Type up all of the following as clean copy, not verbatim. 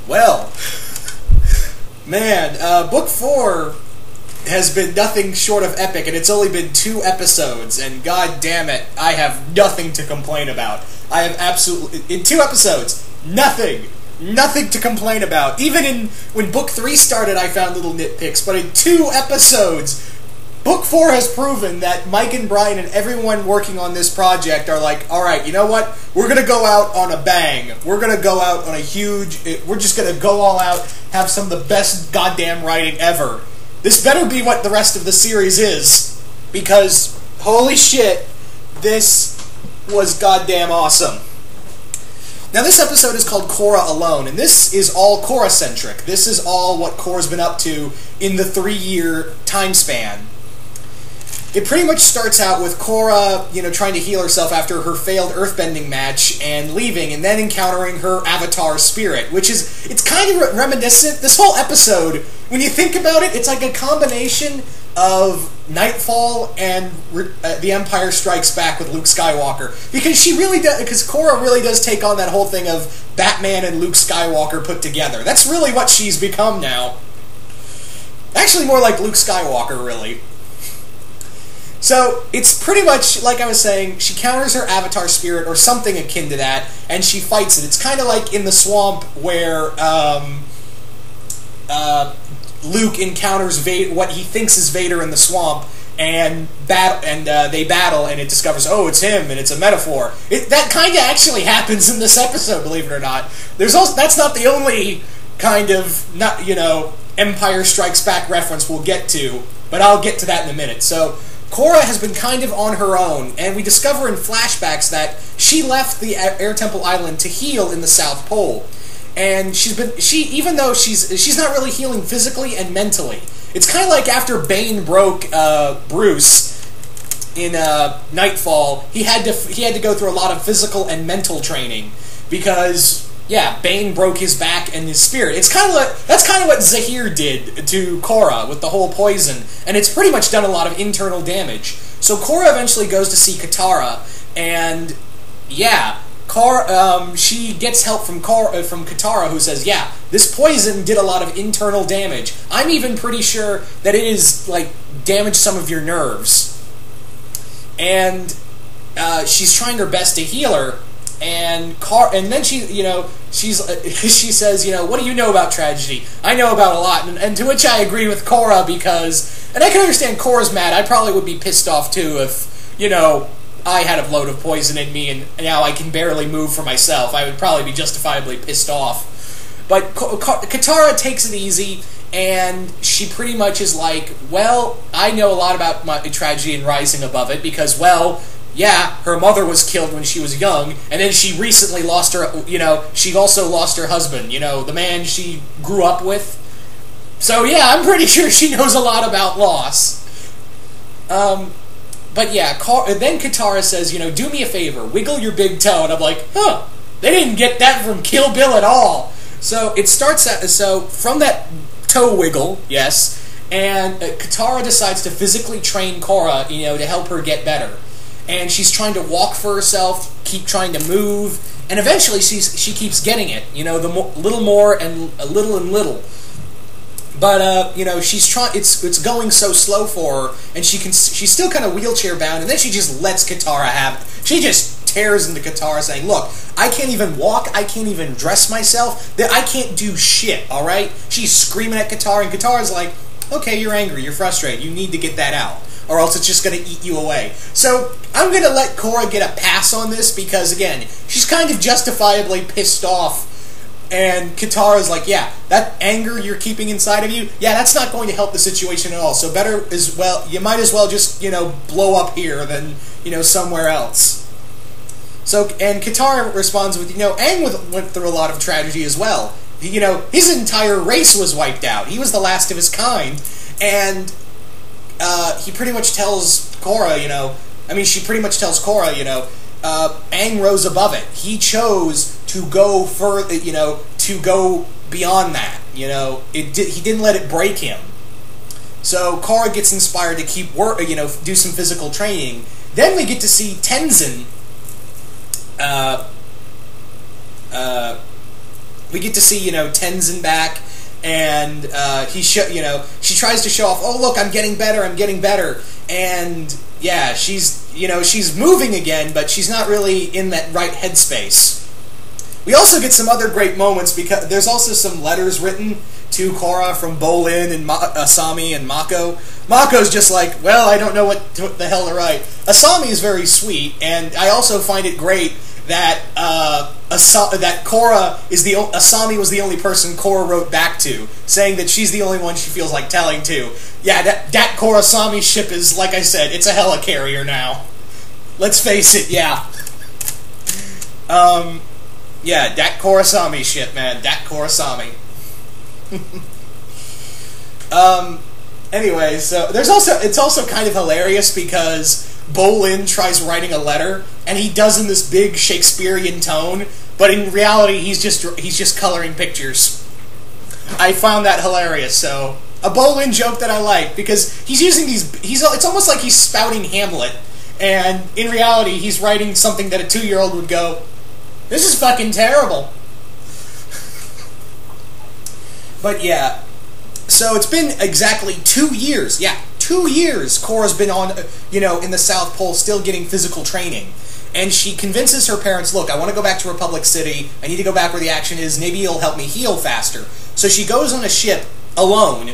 Well, man, Book 4 has been nothing short of epic, and it's only been 2 episodes, and god damn it, I have nothing to complain about. I have absolutely... In 2 episodes, nothing to complain about. Even when Book 3 started, I found little nitpicks, but in 2 episodes... Book 4 has proven that Mike and Brian and everyone working on this project are like, alright, you know what? We're going to go out on a bang. We're going to go out on a huge... We're just going to go all out, have some of the best goddamn writing ever. This better be what the rest of the series is. Because, holy shit, this was goddamn awesome. Now this episode is called Korra Alone, and this is all Korra-centric. This is all what Korra's been up to in the 3-year time span. It pretty much starts out with Korra, trying to heal herself after her failed earthbending match and leaving, and then encountering her avatar spirit, which is, it's kind of reminiscent. This whole episode, when you think about it, it's like a combination of Nightfall and The Empire Strikes Back with Luke Skywalker, because Korra really does take on that whole thing of Batman and Luke Skywalker put together. That's really what she's become now. Actually, more like Luke Skywalker, really. So, it's pretty much, like I was saying, she counters her avatar spirit, or something akin to that, and she fights it. It's kind of like in the swamp where Luke encounters what he thinks is Vader in the swamp, and they battle, and it discovers, oh, it's him, and it's a metaphor. That kind of actually happens in this episode, believe it or not. That's not the only kind of, Empire Strikes Back reference we'll get to, but I'll get to that in a minute. So, Korra has been kind of on her own, and we discover in flashbacks that she left the Air Temple Island to heal in the South Pole. And even though she's not really healing physically and mentally. It's kind of like after Bane broke Bruce in Nightfall, he had to go through a lot of physical and mental training because Bane broke his back and his spirit. That's kind of what Zahir did to Korra with the whole poison, and it's pretty much done a lot of internal damage. So Korra eventually goes to see Katara, and she gets help from Katara, who says, this poison did a lot of internal damage. I'm even pretty sure that it is, damaged some of your nerves. And she's trying her best to heal her, and then she says, what do you know about tragedy? I know about a lot, and to which I agree with Korra, because, and I can understand Korra's mad, I probably would be pissed off too if, I had a load of poison in me, and now I can barely move for myself. I would probably be justifiably pissed off. But Katara takes it easy, and she pretty much is like, well, I know a lot about my tragedy and rising above it, because, her mother was killed when she was young, and then she recently lost her, she also lost her husband, the man she grew up with. So, I'm pretty sure she knows a lot about loss. But then Katara says, do me a favor, wiggle your big toe, and I'm like, they didn't get that from Kill Bill at all. So it starts from that toe wiggle, yes, and Katara decides to physically train Korra, to help her get better. And she's trying to walk for herself, keep trying to move, and eventually she keeps getting it, little more and little. But, she's trying, it's going so slow for her, and she's still kind of wheelchair bound, and then she just lets Katara have it. She just tears into Katara saying, look, I can't even walk, I can't even dress myself, I can't do shit, alright? She's screaming at Katara, and Katara's like, okay, you're angry, you're frustrated, you need to get that out, or else it's just going to eat you away. So, I'm going to let Korra get a pass on this, because, again, she's kind of justifiably pissed off. And Katara's like, that anger you're keeping inside of you, that's not going to help the situation at all. So you might as well just, blow up here than, somewhere else. So, and Katara responds with, Aang went through a lot of tragedy as well. His entire race was wiped out. He was the last of his kind. And, he pretty much tells Korra, she pretty much tells Korra, Aang rose above it. He chose to go further, to go beyond that. He didn't let it break him. So Korra gets inspired to keep do some physical training. Then we get to see Tenzin, We get to see, Tenzin back, and she tries to show off, oh, look, I'm getting better, and, yeah, she's moving again, but she's not really in that right headspace. We also get some other great moments, because there's also some letters written to Korra from Bolin and Asami and Mako. Mako's just like, well, I don't know what the hell to write. Asami is very sweet, and I also find it great that Asami was the only person Korra wrote back to, saying that she's the only one she feels like telling to. Yeah, that Korra-Asami ship is, like I said, it's a helicarrier now. Let's face it, yeah. Yeah, that Korra-Asami ship, man. That Korra-Asami. Anyway, so it's also kind of hilarious because Bolin tries writing a letter, and he does in this big Shakespearean tone, but in reality, he's just coloring pictures. I found that hilarious. So a Bolin joke that I like, because he's using it's almost like he's spouting Hamlet, and in reality, he's writing something that a 2-year-old would go, "This is fucking terrible." But yeah, so it's been exactly 2 years. Yeah, 2 years Korra's been on, in the South Pole, still getting physical training. And she convinces her parents, look, I want to go back to Republic City. I need to go back where the action is. Maybe it'll help me heal faster. So she goes on a ship alone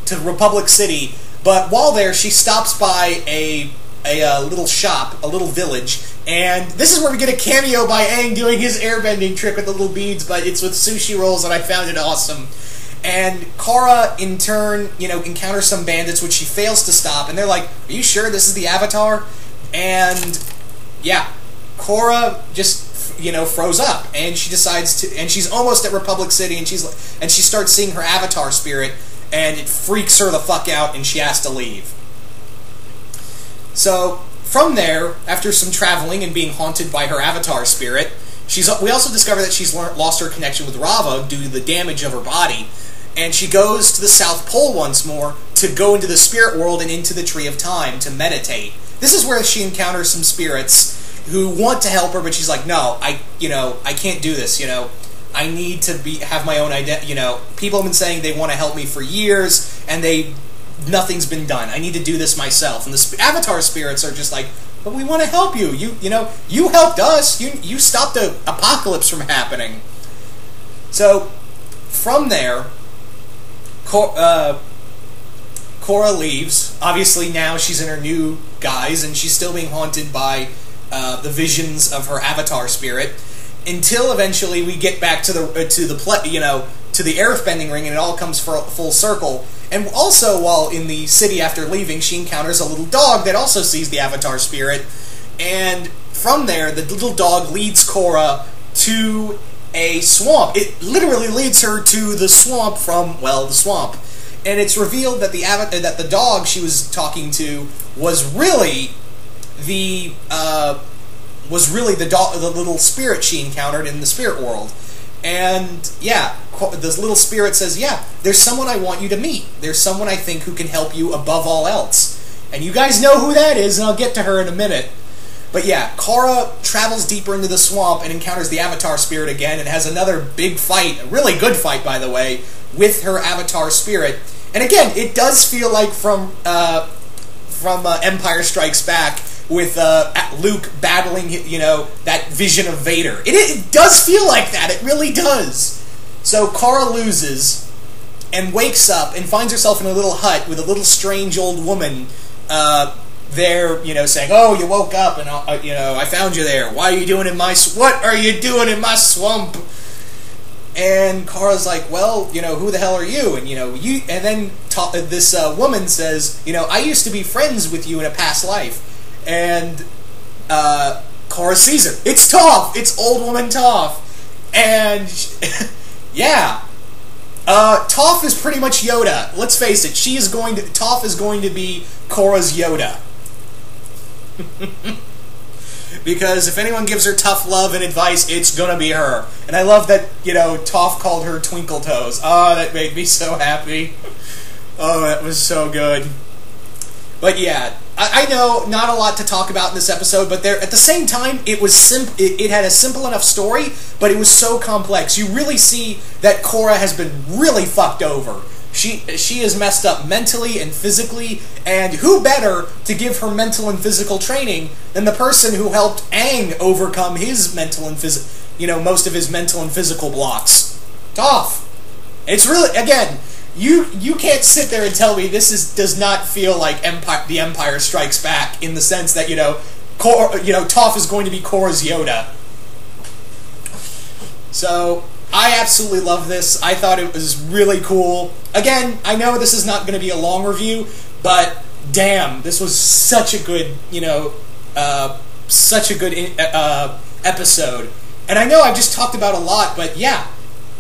to Republic City. But while there, she stops by a little shop, a little village. And this is where we get a cameo by Aang doing his airbending trick with the little beads, but it's with sushi rolls, and I found it awesome. And Korra, in turn, encounters some bandits, which she fails to stop, and they're like, are you sure this is the Avatar? And, yeah, Korra just, froze up, and she decides to, and she's almost at Republic City, and she starts seeing her Avatar spirit, and it freaks her the fuck out, and she has to leave. So, from there, after some traveling and being haunted by her Avatar spirit, we also discover that she's lost her connection with Rava due to the damage of her body, and she goes to the South Pole once more to go into the spirit world and into the Tree of Time to meditate. This is where she encounters some spirits who want to help her, but she's like, no, I can't do this, I need to have my own identity, people have been saying they want to help me for years, and nothing's been done. I need to do this myself. And the Avatar spirits are just like, but we want to help you. You helped us. You stopped the apocalypse from happening. So, from there, Korra leaves. Obviously, now she's in her new guise, and she's still being haunted by the visions of her Avatar spirit. Until eventually we get back to the earthbending ring, and it all comes full circle. And also, while in the city after leaving, she encounters a little dog that also sees the Avatar spirit. And from there, the little dog leads Korra to a swamp. It literally leads her to the swamp from, well, the swamp. And it's revealed that the dog she was talking to was really the little spirit she encountered in the spirit world. And, yeah, this little spirit says, yeah, there's someone I want you to meet. There's someone I think who can help you above all else. And you guys know who that is, and I'll get to her in a minute. But yeah, Korra travels deeper into the swamp and encounters the Avatar spirit again and has another big fight, a really good fight, by the way, with her Avatar spirit. And again, it does feel like from Empire Strikes Back, with Luke battling, that vision of Vader. It does feel like that. It really does. So Korra loses and wakes up and finds herself in a little hut with a little strange old woman there, saying, "Oh, you woke up, and I found you there. What are you doing in my swamp?" And Korra's like, "Well, who the hell are you?" And and then this woman says, "I used to be friends with you in a past life." And Korra sees her. It's Toph! It's old woman Toph. And, yeah. Toph is pretty much Yoda. Let's face it, Toph is going to be Korra's Yoda. Because if anyone gives her tough love and advice, it's gonna be her. And I love that, Toph called her Twinkle Toes. Oh, that made me so happy. Oh, that was so good. But yeah, I know not a lot to talk about in this episode, but there at the same time it was it had a simple enough story, but it was so complex. You really see that Korra has been really fucked over. She is messed up mentally and physically, and who better to give her mental and physical training than the person who helped Aang overcome his mental and most of his mental and physical blocks? Toph. It's really, again, you can't sit there and tell me this does not feel like The Empire Strikes Back in the sense that Toph is going to be Korra's Yoda. So I absolutely love this. I thought it was really cool. Again, I know this is not going to be a long review, but damn, this was such a good, episode. And I know I've just talked about a lot, but yeah,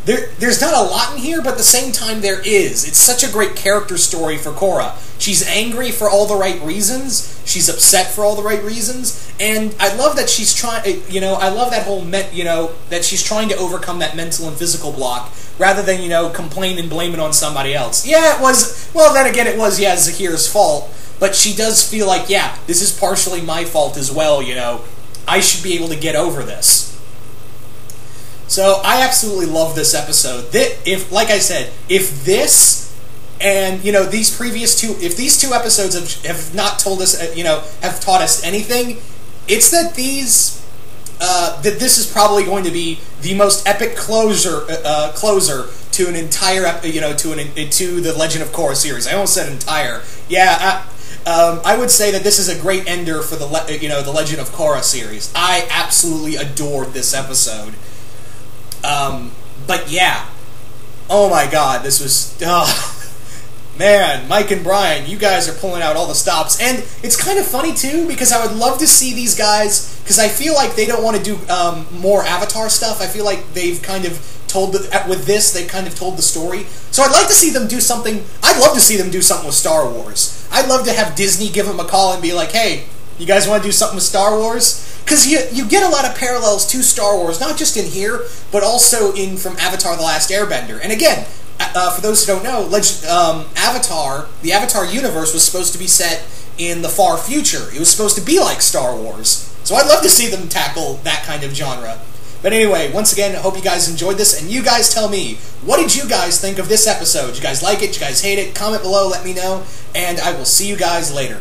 there's not a lot in here, but at the same time there is. It's such a great character story for Korra. She's angry for all the right reasons. She's upset for all the right reasons. And I love that she's trying, I love that whole, that she's trying to overcome that mental and physical block rather than, complain and blame it on somebody else. Yeah, it was, well, then again, it was, Zahir's fault. But she does feel like, yeah, this is partially my fault as well, I should be able to get over this. So I absolutely love this episode. Like I said, if this and these previous two, if these two episodes have not told us, have taught us anything, it's that that this is probably going to be the most epic closer to an entire, to the Legend of Korra series. I almost said entire. Yeah. I would say that this is a great ender for the Legend of Korra series. I absolutely adored this episode. But yeah, oh my god, this was, man, Mike and Brian, you guys are pulling out all the stops, and it's kind of funny too, because I would love to see these guys, because I feel like they don't want to do, more Avatar stuff. I feel like they've kind of with this, they've kind of told the story, so I'd like to see them do something. I'd love to see them do something with Star Wars. I'd love to have Disney give them a call and be like, hey, you guys want to do something with Star Wars? Because you get a lot of parallels to Star Wars, not just in here, but also from Avatar: The Last Airbender. And again, for those who don't know, Avatar, the Avatar universe was supposed to be set in the far future. It was supposed to be like Star Wars. So I'd love to see them tackle that kind of genre. But anyway, once again, I hope you guys enjoyed this, and you guys tell me, what did you guys think of this episode? Did you guys like it? Did you guys hate it? Comment below, let me know, and I will see you guys later.